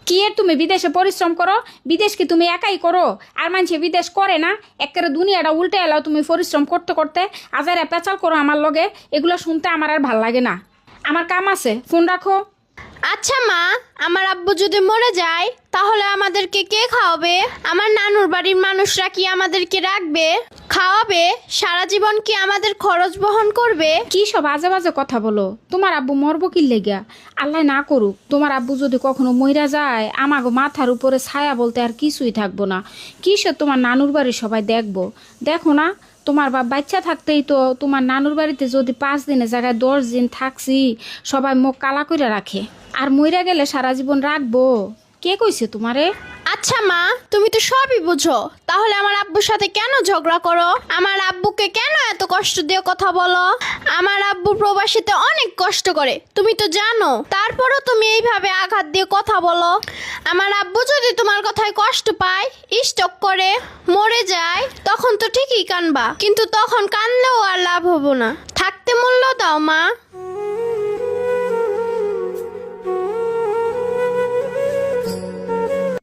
কি এর তুমি বিদেশে পরিশ্রম করো? বিদেশ কি তুমি একাই করো? আর মানুষে বিদেশ করে না? একেবারে দুনিয়াটা উল্টে এলাও তুমি পরিশ্রম করতে করতে। আজারে পেঁচাল করো আমার লগে, এগুলো শুনতে আমার আর ভাল লাগে না। আমার কাম আছে, ফোন রাখো। আচ্ছা মা, আমার আব্বু যদি মরে যায় তাহলে আমাদেরকে কে খাওয়াবে? আমার নানুর বাড়ির মানুষরা কি আমাদেরকে রাখবে, খাওয়াবে? সারা জীবন কি আমাদের খরচ বহন করবে? কি সব আজে বাজে কথা বলো? তোমার আব্বু মরবো কি লেগা? আল্লাহ না করুক, তোমার আব্বু যদি কখনো মইরা যায়, আমাগো মাথার উপরে ছায়া বলতে আর কিছুই থাকবো না। কিসে তোমার নানুর বাড়ি সবাই দেখবো? দেখো না, তোমার বাপ বাচ্চা থাকতেই তো তোমার নানুর বাড়িতে যদি 5 দিনের জায়গায় 10 দিন থাকছি, সবাই মুখ কালা করে রাখে। আর মইরা গেলে সারা জীবন রাখবো? কে কইছে তোমারে? আচ্ছা মা, তুমি তো সবই বুঝো, তাহলে আমার আব্বুর সাথে কেন ঝগড়া করো? আমার আব্বুকে কেন এত কষ্ট দিয়ে কথা বলো? আমার আব্বু প্রবাসীতে অনেক কষ্ট করে, তুমি তো জানো। তারপরও তুমি এইভাবে আঘাত দিয়ে কথা বলো। আমার আব্বু যদি তোমার কথায় কষ্ট পায়, স্ট্রোক করে মরে যায়, তখন তো ঠিকই কানবা, কিন্তু তখন কানলেও আর লাভ হবো না। থাকতে মূল্য দাও মা।